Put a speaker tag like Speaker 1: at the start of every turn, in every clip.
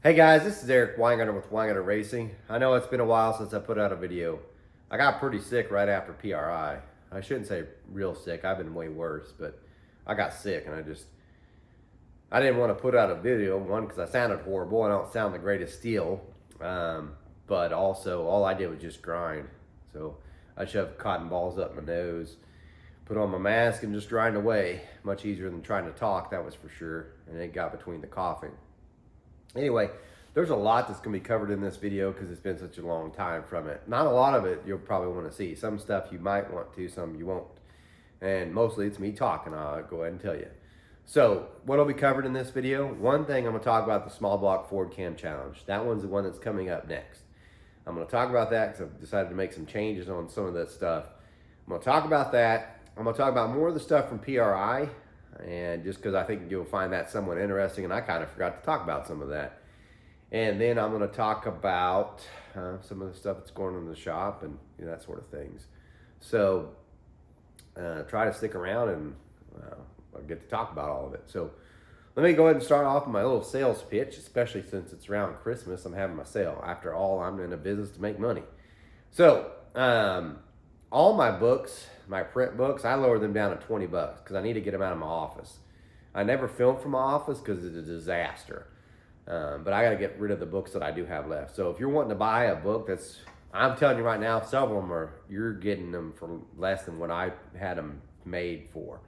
Speaker 1: Hey guys, this is Eric Weingartner with Weingartner Racing. I know it's been a while since I put out a video. I got pretty sick right after PRI. I shouldn't say real sick, I've been way worse, but I got sick and I didn't want to put out a video, one because I sounded horrible, I don't sound the greatest steel, but also all I did was just grind. So I shoved cotton balls up my nose, put on my mask and just grind away. Much easier than trying to talk, that was for sure, and it got between the coughing. Anyway, there's a lot that's going to be covered in this video because it's been such a long time from it. Not a lot of it you'll probably want to see. Some stuff you might want to, some you won't. And mostly it's me talking, I'll go ahead and tell you. So, what will be covered in this video? One thing, I'm going to talk about the small block Ford Cam Challenge. That one's the one that's coming up next. I'm going to talk about that because I've decided to make some changes on some of that stuff. I'm going to talk about that. I'm going to talk about more of the stuff from PRI. And just because I think you'll find that somewhat interesting, and I kind of forgot to talk about some of that. And then I'm going to talk about some of the stuff that's going on in the shop and that sort of things. So try to stick around and I'll get to talk about all of it. So let me go ahead and start off with my little sales pitch, especially since it's around Christmas. I'm having my sale. After all, I'm in a business to make money. So all my books, my print books, I lower them down to $20 because I need to get them out of my office. I never film from my office because it's a disaster. But I got to get rid of the books that I do have left. So if you're wanting to buy a book, I'm telling you right now, some of them you're getting them for less than what I had them made for.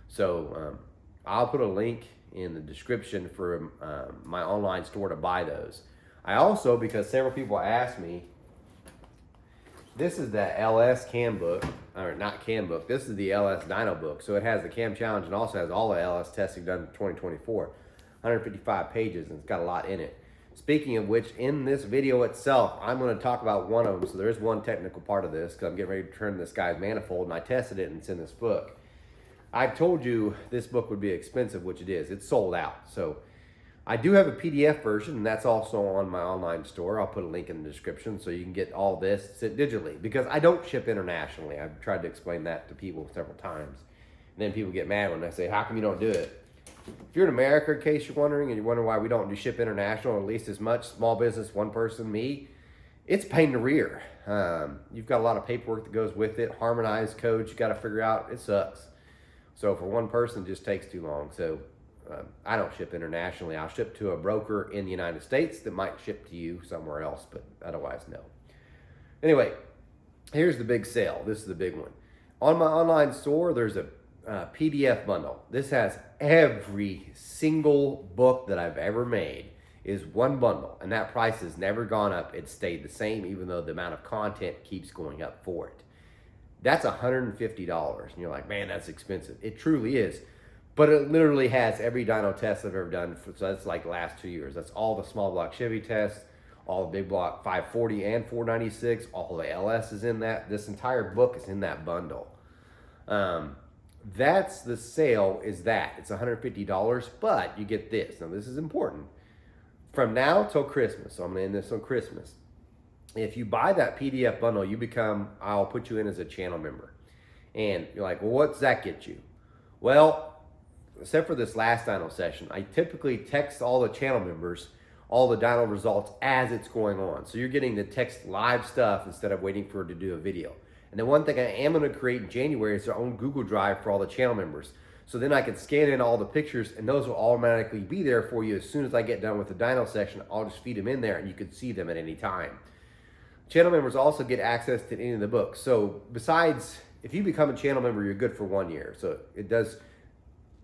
Speaker 1: So I'll put a link in the description for my online store to buy those. I also, because several people asked me, this is the LS cam book, or not cam book, this is the LS Dyno book. So it has the cam challenge and also has all the LS testing done in 2024. 155 pages, and it's got a lot in it. Speaking of which, in this video itself, I'm going to talk about one of them. So there is one technical part of this, because I'm getting ready to turn this guy's manifold, and I tested it, and it's in this book. I told you this book would be expensive, which it is. It's sold out. So I do have a PDF version, and that's also on my online store. I'll put a link in the description so you can get all this digitally, because I don't ship internationally. I've tried to explain that to people several times. And then people get mad when I say, how come you don't do it? If you're in America, in case you're wondering, and you're wondering why we don't do ship international, or at least as much, small business, one person, me, it's pain in the rear. You've got a lot of paperwork that goes with it, harmonized codes you got to figure out. It sucks. So for one person, it just takes too long. So I don't ship internationally. I'll ship to a broker in the United States that might ship to you somewhere else, but otherwise, no. Anyway, here's the big sale. This is the big one. On my online store, there's a PDF bundle. This has every single book that I've ever made is one bundle, and that price has never gone up. It's stayed the same, even though the amount of content keeps going up for it. That's $150, and you're like, man, that's expensive. It truly is, but it literally has every dyno test I've ever done. So that's like the last 2 years. That's all the small block Chevy tests, all the big block 540 and 496, all the LS is in that. This entire book is in that bundle. That's the sale, is that. It's $150, but you get this. Now, this is important. From now till Christmas, so I'm going to end this on Christmas. If you buy that PDF bundle, I'll put you in as a channel member. And you're like, well, what's that get you? Well, except for this last dyno session, I typically text all the channel members all the dyno results as it's going on. So you're getting the text live stuff instead of waiting for it to do a video. And then one thing I am going to create in January is their own Google Drive for all the channel members. So then I can scan in all the pictures, and those will automatically be there for you as soon as I get done with the dyno section. I'll just feed them in there, and you can see them at any time. Channel members also get access to any of the books. So besides, if you become a channel member, you're good for 1 year. So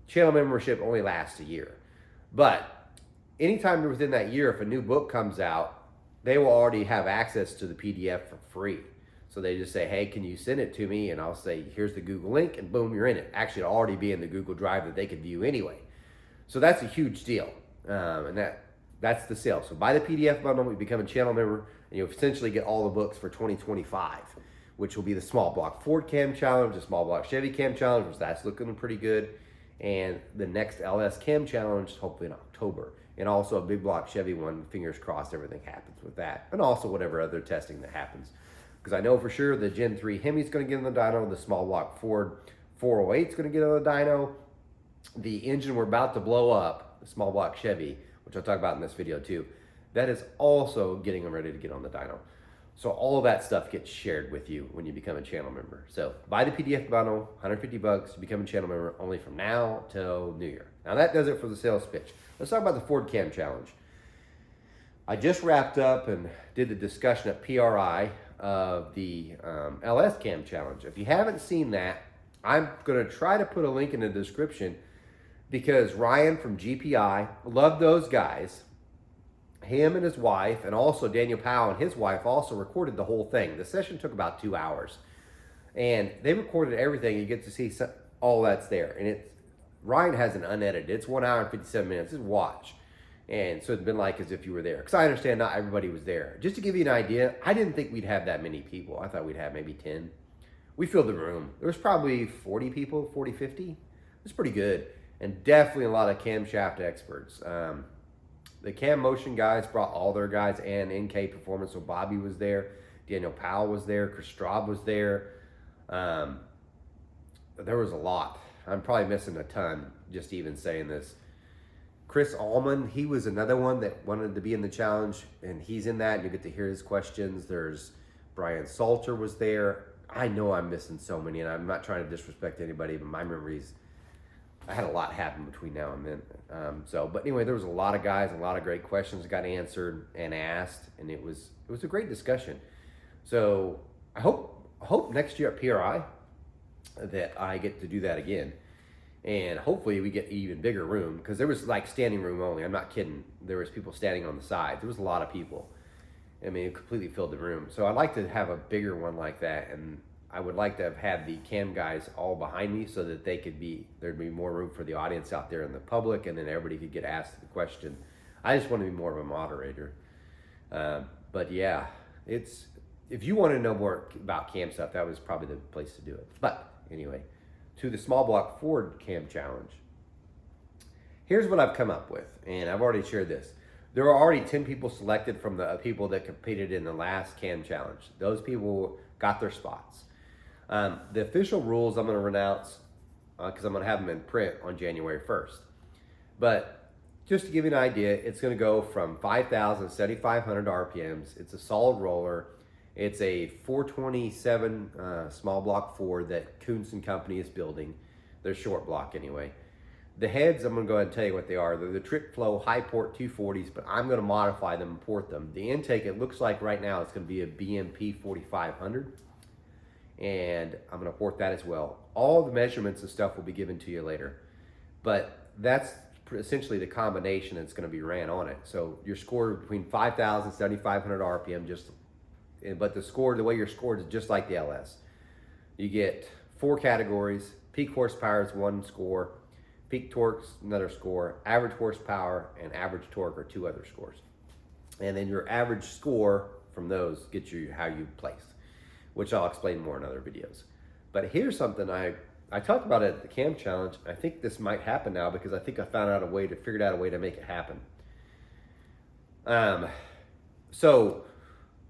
Speaker 1: channel membership only lasts a year. But anytime within that year, if a new book comes out, they will already have access to the PDF for free. So they just say, hey, can you send it to me? And I'll say, here's the Google link, and boom, you're in it. Actually, it'll already be in the Google Drive that they can view anyway. So that's a huge deal. And that's the sale. So buy the PDF bundle, you become a channel member, and you'll essentially get all the books for 2025, which will be the small block Ford Cam Challenge, the small block Chevy Cam Challenge, which that's looking pretty good, and the next LS Cam Challenge, hopefully in October. And also a big block Chevy one, fingers crossed everything happens with that. And also whatever other testing that happens. Because I know for sure the Gen 3 Hemi's going to get on the dyno, the small block Ford 408 is going to get on the dyno. The engine we're about to blow up, the small block Chevy, which I'll talk about in this video too, that is also getting them ready to get on the dyno. So all of that stuff gets shared with you when you become a channel member. So buy the PDF bundle, $150, become a channel member only from now till New Year. Now that does it for the sales pitch. Let's talk about the Ford Cam Challenge. I just wrapped up and did the discussion at PRI of the LS Cam Challenge. If you haven't seen that, I'm gonna try to put a link in the description because Ryan from GPI, love those guys. Him and his wife, and also Daniel Powell and his wife also recorded the whole thing. The session took about 2 hours. And they recorded everything. You get to see all that's there. And Ryan has an unedited. It's 1 hour and 57 minutes. Just watch. And so it's been like as if you were there. Because I understand not everybody was there. Just to give you an idea, I didn't think we'd have that many people. I thought we'd have maybe 10. We filled the room. There was probably 40 people, 40, 50. It was pretty good. And definitely a lot of camshaft experts. The Cam Motion guys brought all their guys and NK Performance. So Bobby was there. Daniel Powell was there. Chris Straub was there. There was a lot. I'm probably missing a ton just even saying this. Chris Allman, he was another one that wanted to be in the challenge, and he's in that, and you get to hear his questions. There's Brian Salter was there. I know I'm missing so many, and I'm not trying to disrespect anybody, but my memories, I had a lot happen between now and then. But anyway, there was a lot of guys, a lot of great questions got answered and asked, and it was a great discussion. So I hope next year at PRI that I get to do that again. And hopefully we get even bigger room, because there was like standing room only. I'm not kidding. There was people standing on the sides. There was a lot of people. I mean, it completely filled the room. So I'd like to have a bigger one like that. And I would like to have had the cam guys all behind me so that there'd be more room for the audience out there in the public, and then everybody could get asked the question. I just want to be more of a moderator. But yeah, if you want to know more about cam stuff, that was probably the place to do it. But anyway, to the small block Ford Cam Challenge. Here's what I've come up with, and I've already shared this. There are already 10 people selected from the people that competed in the last Cam Challenge. Those people got their spots. The official rules I'm going to renounce because I'm going to have them in print on January 1st. But just to give you an idea, it's going to go from 5,000 to 7,500 RPMs. It's a solid roller. It's a 427 small block Ford that Kuntz and Company is building. They're short block anyway. The heads, I'm going to go ahead and tell you what they are. They're the Trick Flow High Port 240s, but I'm going to modify them and port them. The intake, it looks like right now it's going to be a BMP 4500, and I'm going to port that as well. All the measurements and stuff will be given to you later, but that's essentially the combination that's going to be ran on it. So you're scored between 5,000 and 7,500 RPM, but the way you're scored is just like the LS. You get 4 categories. Peak horsepower is 1 score. Peak torque's another score. Average horsepower and average torque are 2 other scores. And then your average score from those gets you how you place, which I'll explain more in other videos. But here's something I talked about it at the Cam Challenge. I think this might happen now because I think I figured out a way to make it happen. So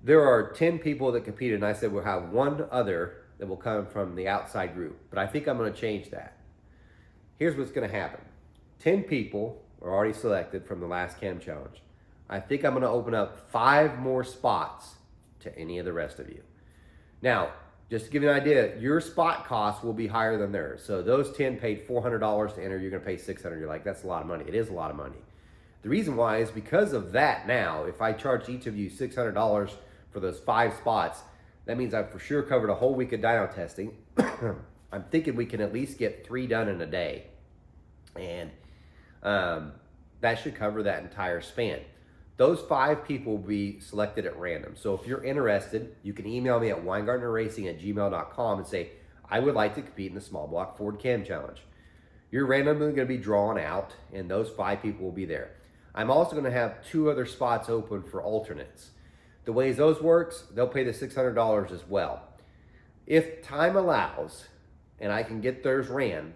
Speaker 1: there are 10 people that competed, and I said we'll have 1 other that will come from the outside group. But I think I'm going to change that. Here's what's going to happen. 10 people are already selected from the last Cam Challenge. I think I'm going to open up 5 more spots to any of the rest of you. Now, just to give you an idea, your spot cost will be higher than theirs. So those 10 paid $400 to enter, you're going to pay $600. You're like, that's a lot of money. It is a lot of money. The reason why is because of that now, if I charge each of you $600 for those 5 spots, that means I've for sure covered a whole week of dyno testing. I'm thinking we can at least get 3 done in a day. And that should cover that entire span. Those 5 people will be selected at random. So if you're interested, you can email me at weingartnerracing@gmail.com and say, I would like to compete in the small block Ford Cam Challenge. You're randomly going to be drawn out, and those 5 people will be there. I'm also going to have 2 other spots open for alternates. The ways those works, they'll pay the $600 as well. If time allows, and I can get theirs ran,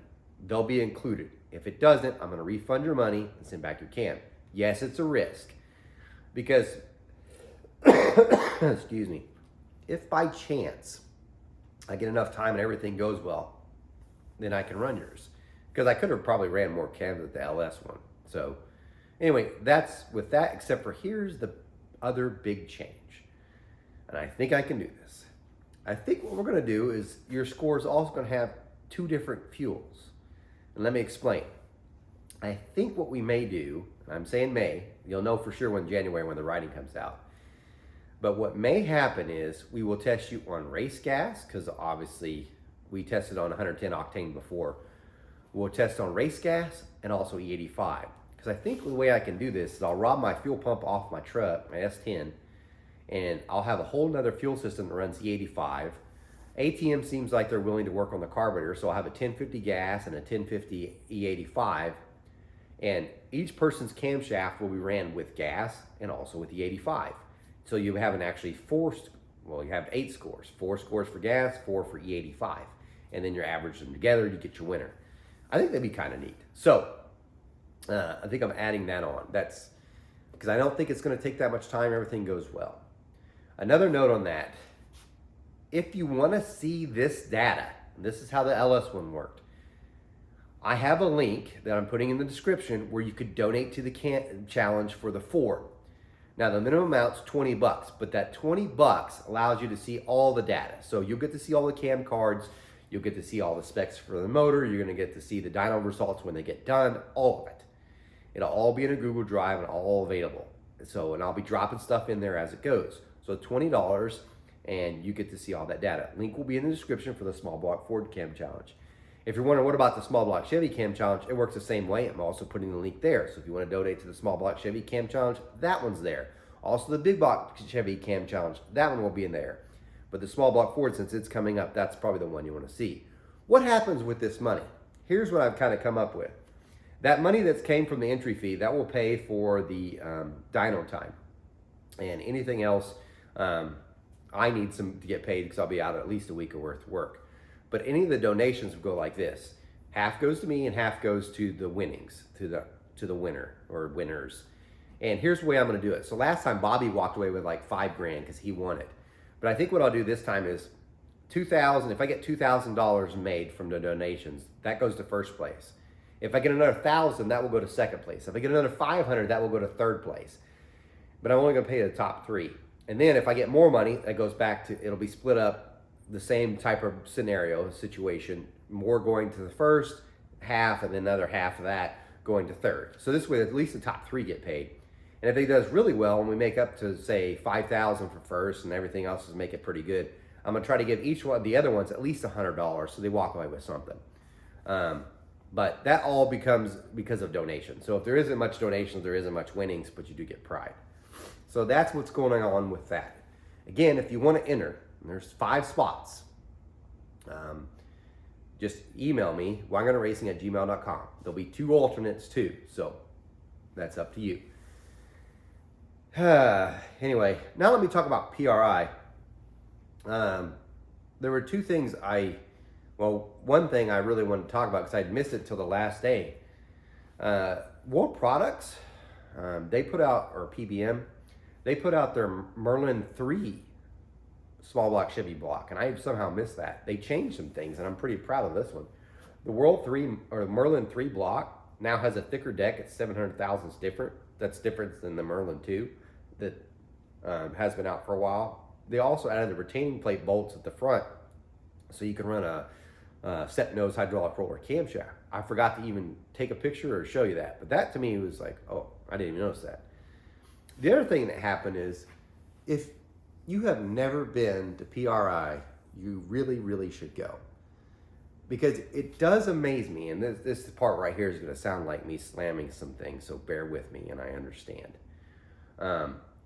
Speaker 1: they'll be included. If it doesn't, I'm going to refund your money and send back your cam. Yes, it's a risk because, excuse me, if by chance I get enough time and everything goes well, then I can run yours. Because I could have probably ran more cams with the LS one. So Anyway, that's with that, except for here's the other big change. And I think I can do this. I think what we're gonna do is your score is also gonna have 2 different fuels. And let me explain. I think what we may do, and I'm saying may, you'll know for sure when January when the writing comes out. But what may happen is we will test you on race gas, because obviously we tested on 110 octane before. We'll test on race gas and also E85. Because I think the way I can do this is I'll rob my fuel pump off my truck, my S10, and I'll have a whole nother fuel system that runs E85. ATM seems like they're willing to work on the carburetor, so I'll have a 1050 gas and a 1050 E85. And each person's camshaft will be ran with gas and also with E85. So you have an actually you have 8 scores. 4 scores for gas, 4 for E85. And then you average them together, you get your winner. I think that'd be kind of neat. So I think I'm adding that on. That's because I don't think it's going to take that much time. Everything goes well. Another note on that. If you want to see this data, this is how the LS one worked. I have a link that I'm putting in the description where you could donate to the challenge for the Ford. Now the minimum amount's $20, but that $20 allows you to see all the data. So you'll get to see all the cam cards, you'll get to see all the specs for the motor, you're gonna get to see the dyno results when they get done, all of it. It'll all be in a Google Drive and all available. So, and I'll be dropping stuff in there as it goes. So $20 and you get to see all that data. Link will be in the description for the small block Ford Cam Challenge. If you're wondering what about the small block Chevy Cam Challenge, it works the same way. I'm also putting the link there. So if you want to donate to the small block Chevy Cam Challenge, that one's there. Also the big block Chevy Cam Challenge, that one will be in there. But the small block Ford, since it's coming up, that's probably the one you want to see. What happens with this money? Here's what I've kind of come up with. That money that's came from the entry fee, that will pay for the dyno time. And anything else, I need some to get paid because I'll be out at least a week of worth of work. But any of the donations will go like this. Half goes to me and half goes to the winnings, to the winner or winners. And here's the way I'm gonna do it. So last time Bobby walked away with like $5 grand because he won it. But I think what I'll do this time is $2,000, if I get $2,000 made from the donations, that goes to first place. If I get another 1,000, that will go to second place. If I get another 500, that will go to third place. But I'm only gonna pay the top 3. And then if I get more money, that goes back to, it'll be split up the same type of scenario, situation, more going to the first half and then another half of that going to third. So this way, at least the top 3 get paid. And if he does really well and we make up to say 5,000 for first and everything else is make it pretty good, I'm gonna try to give each one of the other ones at least $100 so they walk away with something. But that all becomes because of donations. So if there isn't much donations, there isn't much winnings, but you do get pride. So that's what's going on with that. Again, if you want to enter, there's 5 spots. Just email me, wangoneracing@gmail.com. There'll be 2 alternates too, so that's up to you. Anyway, now let me talk about PRI. There were 2 things one thing I really wanted to talk about because I'd missed it till the last day. World Products, they put out, or PBM, they put out their Merlin 3 small block Chevy block, and I somehow missed that. They changed some things, and I'm pretty proud of this one. The Merlin 3 block now has a thicker deck. It's 700 thousandths different. That's different than the Merlin 2 that has been out for a while. They also added the retaining plate bolts at the front, so you can run a step nose hydraulic roller camshaft. I forgot to even take a picture or show you that, but that to me was like, oh, I didn't even notice that. The other thing that happened is, if you have never been to PRI, you really, really should go. Because it does amaze me, and this part right here is going to sound like me slamming some things, so bear with me, and I understand. So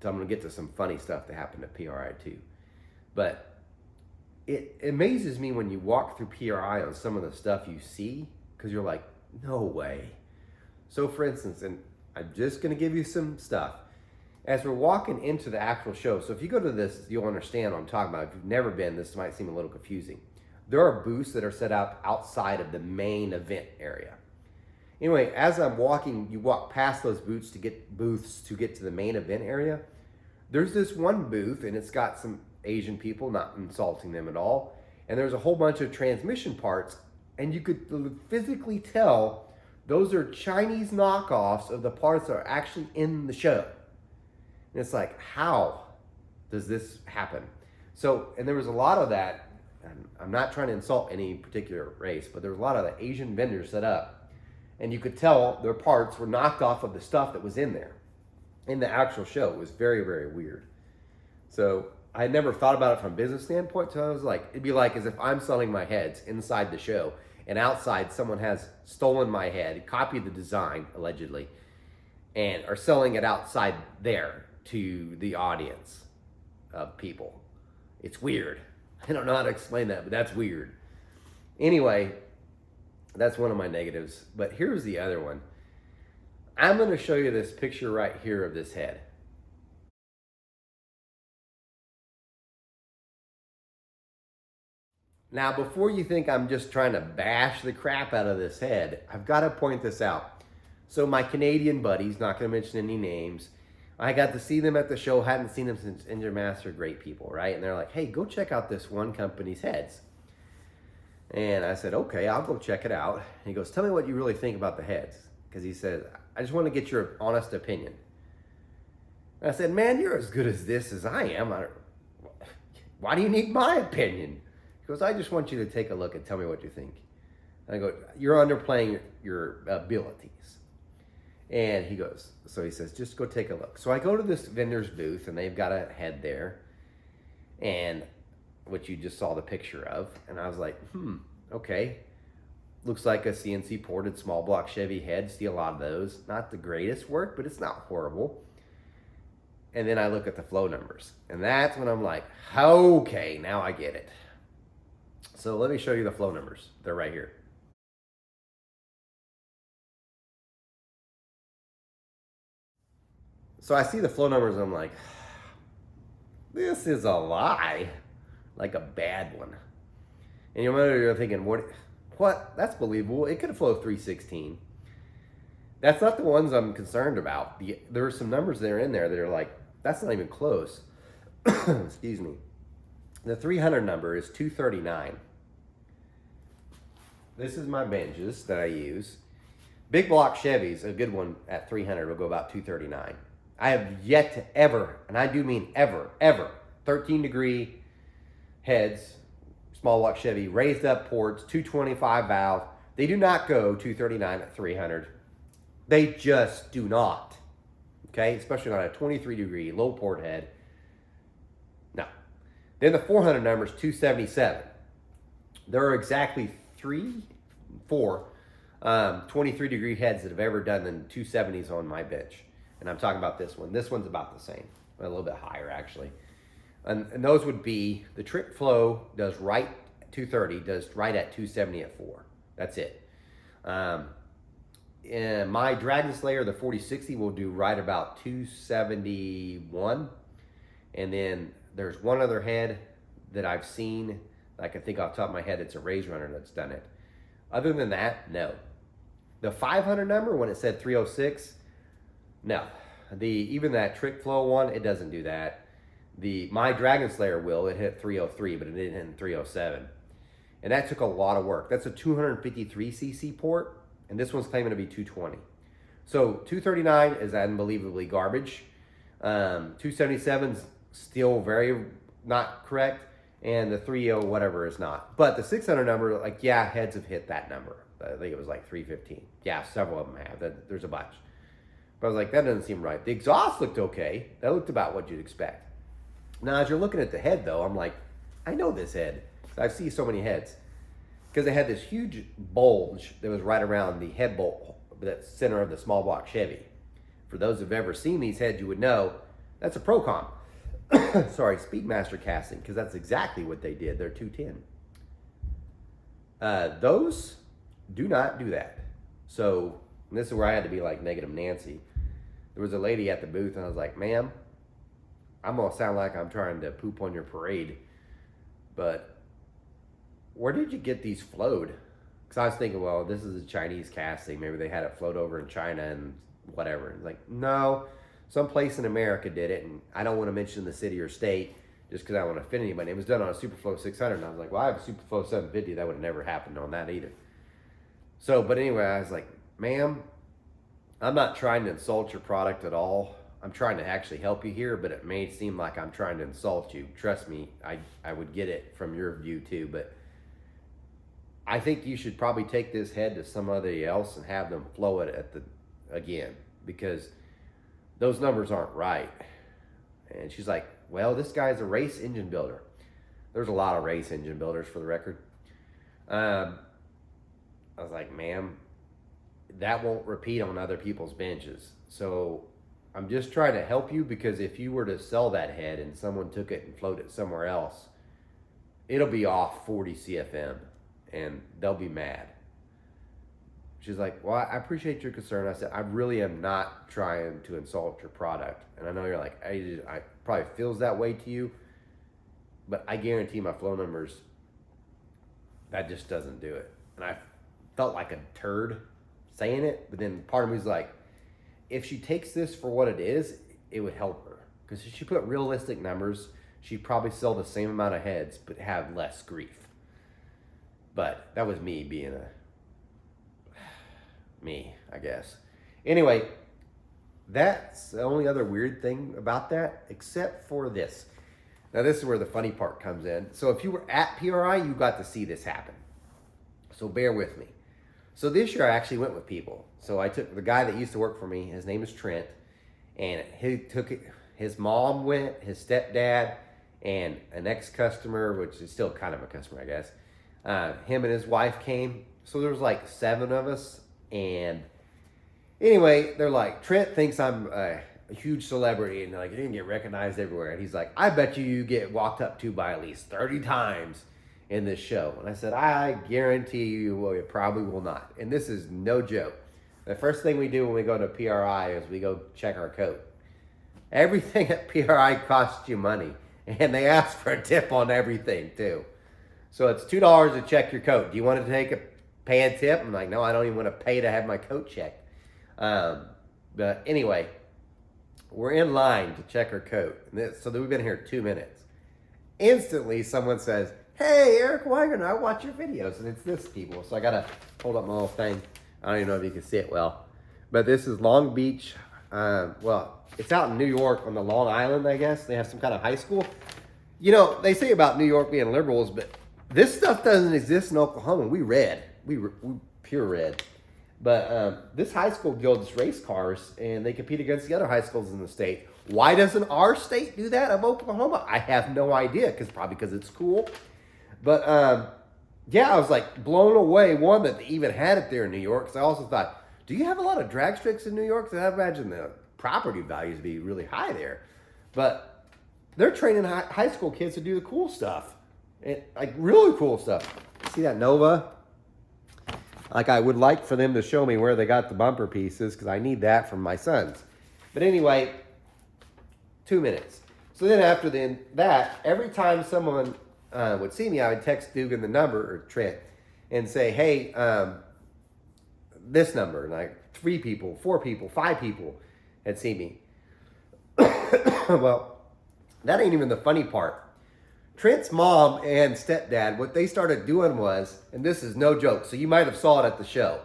Speaker 1: I'm going to get to some funny stuff that happened at PRI too. But it amazes me when you walk through PRI on some of the stuff you see, because you're like, no way. So for instance, and I'm just going to give you some stuff. As we're walking into the actual show, so if you go to this, you'll understand what I'm talking about. If you've never been, this might seem a little confusing. There are booths that are set up outside of the main event area. Anyway, as I'm walking, you walk past those booths to get to the main event area. There's this one booth, and it's got some Asian people, not insulting them at all. And there's a whole bunch of transmission parts, and you could physically tell Those are Chinese knockoffs of the parts that are actually in the show. And it's like, how does this happen? So, and there was a lot of that. And I'm not trying to insult any particular race, but there was a lot of the Asian vendors set up, and you could tell their parts were knocked off of the stuff that was in there in the actual show. It was very, very weird. So I had never thought about it from a business standpoint. So I was like, it'd be like as if I'm selling my heads inside the show, and outside someone has stolen my head, copied the design allegedly, and are selling it outside there to the audience of people. It's weird. I don't know how to explain that, but that's weird. Anyway, that's one of my negatives. But here's the other one. I'm going to show you this picture right here of this head. Now, before you think I'm just trying to bash the crap out of this head, I've got to point this out. So my Canadian buddies, not going to mention any names, I got to see them at the show, hadn't seen them since Engine Master, great people, right? And they're like, hey, go check out this one company's heads. And I said, okay, I'll go check it out. And he goes, tell me what you really think about the heads. Because he said, I just want to get your honest opinion. And I said, man, you're as good as this as I am. Why do you need my opinion? He goes, I just want you to take a look and tell me what you think. And I go, you're underplaying your abilities. And he goes, so he says, just go take a look. So I go to this vendor's booth, and they've got a head there, and which you just saw the picture of. And I was like, okay. Looks like a CNC ported small block Chevy head. See a lot of those. Not the greatest work, but it's not horrible. And then I look at the flow numbers, and that's when I'm like, okay, now I get it. So let me show you the flow numbers. They're right here. So I see the flow numbers, and I'm like, this is a lie, like a bad one. And you're thinking, what? That's believable. It could have flowed 316. That's not the ones I'm concerned about. There are some numbers that are in there that are like, that's not even close. Excuse me. The 300 number is 239. This is my benches that I use. Big block Chevys, a good one at 300 will go about 239. I have yet to ever, and I do mean ever, 13 degree heads, small block Chevy, raised up ports, 225 valve. They do not go 239 at 300. They just do not. Okay, especially not a 23 degree low port head. No. Then the 400 number is 277. There are exactly 4 23 degree heads that have ever done the 270s on my bench. And I'm talking about this one. This one's about the same, a little bit higher actually. And those would be, the trick flow does right at 230, does right at 270 at 4. That's it. And my Dragon Slayer, the 4060, will do right about 271. And then there's one other head that I've seen, I can think off the top of my head, it's a Raise Runner that's done it. Other than that, no. The 500 number, when it said 306, no. Even that trick flow one, it doesn't do that. My Dragon Slayer will, it hit 303, but it didn't hit 307. And that took a lot of work. That's a 253cc port, and this one's claiming to be 220. So 239 is unbelievably garbage. 277's still very not correct, and the 30 whatever is not. But the 600 number, like, yeah, heads have hit that number. I think it was like 315. Yeah, several of them have. There's a bunch. But I was like, that doesn't seem right. The exhaust looked okay. That looked about what you'd expect. Now, as you're looking at the head, though, I'm like, I know this head. I see so many heads. Because they had this huge bulge that was right around the head bolt, the center of the small block Chevy. For those who've ever seen these heads, you would know that's a Procom. Sorry, Speedmaster casting, because that's exactly what they did. They're 210. Those do not do that. So this is where I had to be like negative Nancy. There was a lady at the booth, and I was like, ma'am, I'm going to sound like I'm trying to poop on your parade, but where did you get these flowed? Because I was thinking, well, this is a Chinese casting. Maybe they had it flowed over in China and whatever. And like, no, someplace in America did it, and I don't want to mention the city or state just because I don't want to offend anybody. It was done on a Superflow 600, and I was like, well, I have a Superflow 750. That would have never happened on that either. So, but anyway, I was like, ma'am, I'm not trying to insult your product at all. I'm trying to actually help you here, but it may seem like I'm trying to insult you. Trust me, I would get it from your view too, but I think you should probably take this head to somebody else and have them flow it again, because those numbers aren't right. And she's like, well, this guy's a race engine builder. There's a lot of race engine builders, for the record. I was like, ma'am, that won't repeat on other people's benches. So I'm just trying to help you, because if you were to sell that head and someone took it and floated it somewhere else, it'll be off 40 CFM and they'll be mad. She's like, well, I appreciate your concern. I said, I really am not trying to insult your product. And I know you're like, I probably feels that way to you, but I guarantee my flow numbers, that just doesn't do it. And I felt like a turd saying it, but then part of me was like, if she takes this for what it is, it would help her. Because if she put realistic numbers, she'd probably sell the same amount of heads, but have less grief. But that was me being me, I guess. Anyway, that's the only other weird thing about that, except for this. Now, this is where the funny part comes in. So if you were at PRI, you got to see this happen. So bear with me. So this year I actually went with people. So I took the guy that used to work for me, his name is Trent, and he took it, his mom went, his stepdad, and an ex-customer, which is still kind of a customer, I guess. Him and his wife came. So there was like 7 of us. And anyway, they're like, Trent thinks I'm a huge celebrity, and like, you didn't get recognized everywhere. And he's like, I bet you get walked up to by at least 30 times in this show. And I said, I guarantee you, well, you probably will not. And this is no joke. The first thing we do when we go to PRI is we go check our coat. Everything at PRI costs you money, and they ask for a tip on everything too. So it's $2 to check your coat. Do you want to pay a tip? I'm like, no, I don't even want to pay to have my coat checked. But anyway, we're in line to check our coat. So we've been here 2 minutes. Instantly, someone says, hey, Eric Wagner, I watch your videos. And it's this people. So I got to hold up my little thing. I don't even know if you can see it well. But this is Long Beach. Well, it's out in New York on the Long Island, I guess. They have some kind of high school. You know, they say about New York being liberals, but this stuff doesn't exist in Oklahoma. We pure red. But this high school builds race cars, and they compete against the other high schools in the state. Why doesn't our state do that of Oklahoma? I have no idea, probably because it's cool. But yeah, I was like blown away, one, that they even had it there in New York. Because I also thought, do you have a lot of drag strips in New York? Because I imagine the property values be really high there. But they're training high school kids to do the cool stuff. And like really cool stuff. See that Nova? Like, I would like for them to show me where they got the bumper pieces, because I need that from my sons. But anyway, 2 minutes. So then after that, every time someone would see me, I would text Dugan the number, or Trent, and say, hey, this number. And like 3 people, 4 people, 5 people had seen me. Well, that ain't even the funny part. Trent's mom and stepdad, what they started doing was, and this is no joke, so you might have saw it at the show,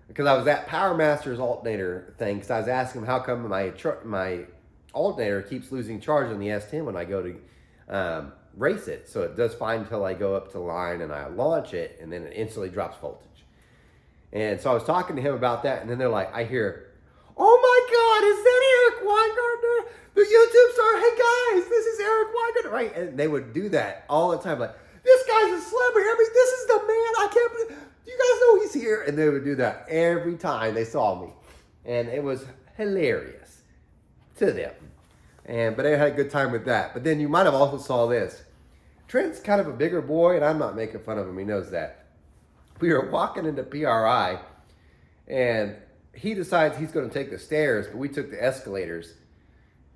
Speaker 1: because I was at Power Master's alternator thing, because I was asking him how come my alternator keeps losing charge on the S10 when I go to race it. So it does fine until I go up to the line and I launch it, and then it instantly drops voltage. And so I was talking to him about that, and then they're like, I hear, oh my God, is that Eric Weingartner? The YouTube star, hey guys, this is Eric Weingartner, right? And they would do that all the time, like, this guy's a celebrity. I mean, this is the man. I can't believe, you guys know he's here. And they would do that every time they saw me. And it was hilarious to them. But they had a good time with that. But then you might have also saw this. Trent's kind of a bigger boy, and I'm not making fun of him. He knows that. We were walking into PRI, and he decides he's going to take the stairs, but we took the escalators.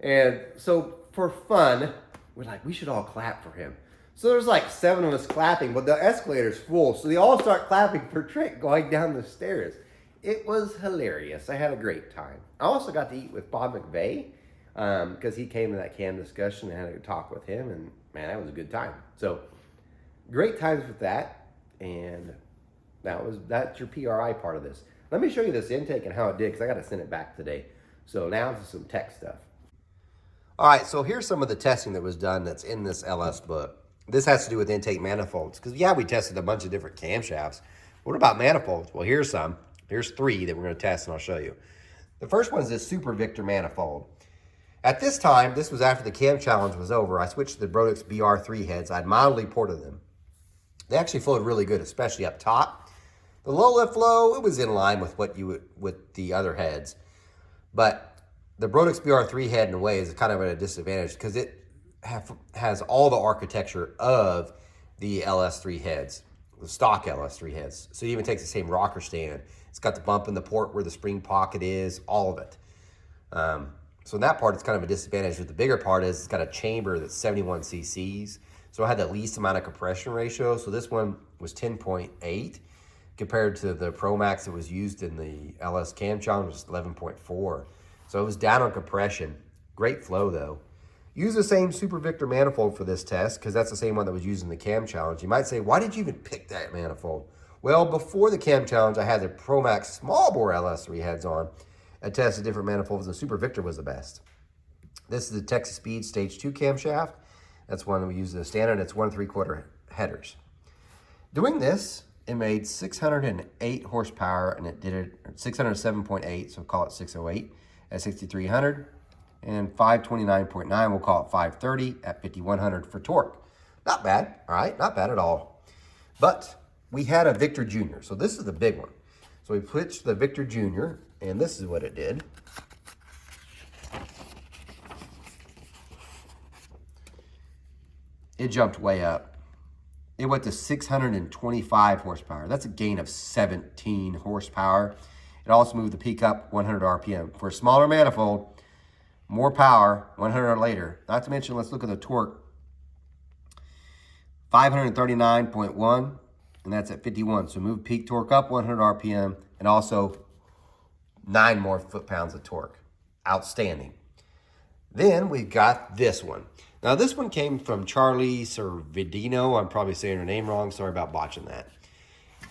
Speaker 1: And so for fun, we're like, we should all clap for him. So there's like 7 of us clapping, but the escalator's full. So they all start clapping for Trent going down the stairs. It was hilarious. I had a great time. I also got to eat with Bob McVeigh, because he came to that CAM discussion and had a talk with him, and man, that was a good time. So great times with that. And that's your PRI part of this. let me show you this intake and how it did, because I got to send it back today. So now to some tech stuff. All right, so here's some of the testing that was done that's in this LS book. This has to do with intake manifolds, because yeah, we tested a bunch of different camshafts. What about manifolds? Well, here's some. Here's 3 that we're going to test, and I'll show you. The first one is this Super Victor manifold. At this time, this was after the cam challenge was over, I switched to the Brodix BR3 heads. I'd mildly ported them. They actually flowed really good, especially up top. The low lift flow, it was in line with what you would with the other heads. But the Brodix BR3 head, in a way, is kind of at a disadvantage because it has all the architecture of the LS3 heads, the stock LS3 heads. So it even takes the same rocker stand. It's got the bump in the port where the spring pocket is, all of it. So in that part, it's kind of a disadvantage. But the bigger part is it's got a chamber that's 71 cc's. So I had the least amount of compression ratio. So this one was 10.8 compared to the Pro Max that was used in the LS Cam Challenge, was 11.4. So it was down on compression. Great flow though. Use the same Super Victor manifold for this test because that's the same one that was used in the Cam Challenge. You might say, why did you even pick that manifold? Well, before the Cam Challenge, I had the Pro Max small bore LS3 heads on. I tested different manifolds, and Super Victor was the best. This is the Texas Speed Stage 2 camshaft. That's one that we use as a standard. It's 1 3/4 headers. Doing this, it made 608 horsepower, and it did it 607.8, so call it 608 at 6,300, and 529.9, we'll call it 530 at 5,100 for torque. Not bad, all right, not bad at all. But we had a Victor Junior, so this is the big one. So we switched the Victor Junior, and this is what it did. It jumped way up. It went to 625 horsepower. That's a gain of 17 horsepower. It also moved the peak up 100 RPM. For a smaller manifold, more power, 100 later. Not to mention, let's look at the torque. 539.1, and that's at 51. So move peak torque up 100 RPM, and also 9 more foot-pounds of torque. Outstanding. Then we got this one. Now this one came from Charlie Servidino. I'm probably saying her name wrong. Sorry about botching that.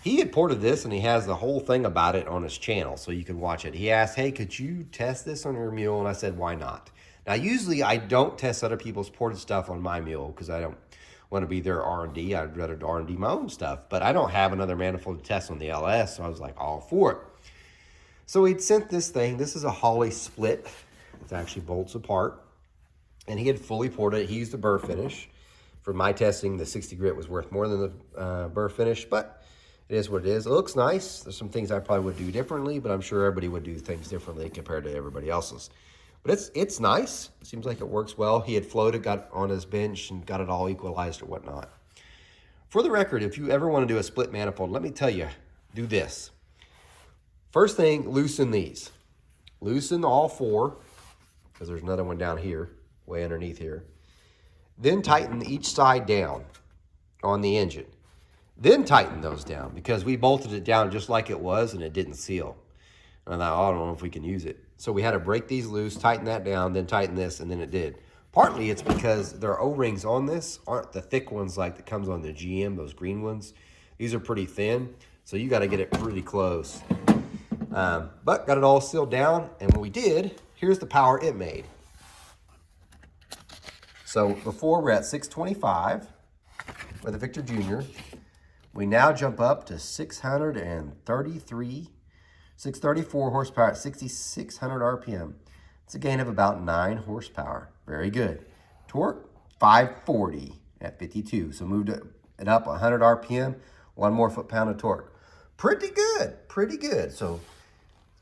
Speaker 1: He had ported this, and he has the whole thing about it on his channel, so you can watch it. He asked, hey, could you test this on your mule? And I said, why not? Now, usually I don't test other people's ported stuff on my mule because I don't want to be their R&D. I'd rather R&D my own stuff. But I don't have another manifold to test on the LS, so I was like, all for it. So he'd sent this thing. This is a Holley split. It actually bolts apart. And he had fully ported it. He used a burr finish. For my testing, the 60 grit was worth more than the burr finish, but it is what it is. It looks nice. There's some things I probably would do differently, but I'm sure everybody would do things differently compared to everybody else's. But it's nice. It seems like it works well. He had floated, got on his bench, and got it all equalized or whatnot. For the record, if you ever want to do a split manifold, let me tell you, do this. First thing, loosen these. Loosen all 4, because there's another one down here, way underneath here. Then tighten each side down on the engine. Then tighten those down because we bolted it down just like it was and it didn't seal. And I thought, oh, I don't know if we can use it. So we had to break these loose, tighten that down, then tighten this, and then it did. Partly it's because their O-rings on this aren't the thick ones like that comes on the GM, those green ones. These are pretty thin, so you got to get it pretty close. But got it all sealed down, and when we did, here's the power it made. So before we're at 625 with the Victor Junior. We now jump up to 634 horsepower at 6,600 RPM. It's a gain of about 9 horsepower. Very good. Torque, 540 at 52. So moved it up 100 RPM, 1 more foot-pound of torque. Pretty good, pretty good. So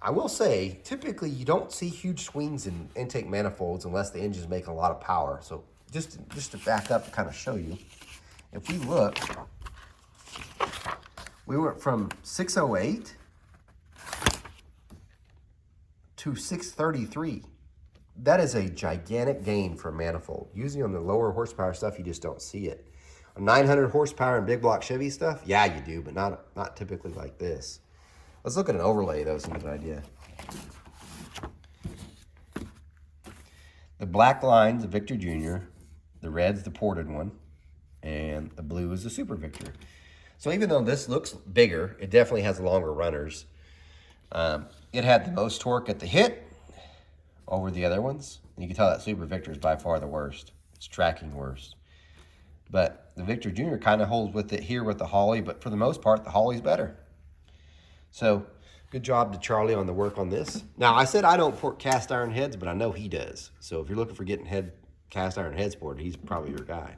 Speaker 1: I will say, typically you don't see huge swings in intake manifolds unless the engine's making a lot of power. So just to back up to kind of show you, if we look, we went from 608 to 633. That is a gigantic gain for a manifold. Usually on the lower horsepower stuff, you just don't see it. On 900 horsepower and big block Chevy stuff, yeah, you do, but not typically like this. Let's look at an overlay, though, so you get an idea. The black line's the Victor Junior, the red's the ported one, and the blue is the Super Victor. So even though this looks bigger, it definitely has longer runners. It had the most torque at the hit over the other ones. You can tell that Super Victor is by far the worst. It's tracking worse. But the Victor Jr. kind of holds with it here with the Holly, but for the most part, the Holly's better. So good job to Charlie on the work on this. Now, I said I don't port cast iron heads, but I know he does. So if you're looking for getting cast iron heads ported, he's probably your guy.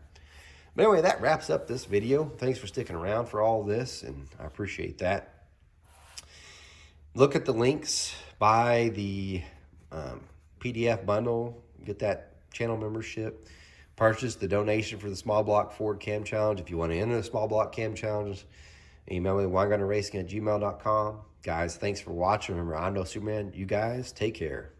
Speaker 1: But anyway, that wraps up this video. Thanks for sticking around for all this, and I appreciate that. Look at the links. Buy the PDF bundle. Get that channel membership. Purchase the donation for the Small Block Ford Cam Challenge. If you want to enter the Small Block Cam Challenge, email me winegunnerracing@gmail.com. Guys, thanks for watching. Remember, I'm no Superman. You guys, take care.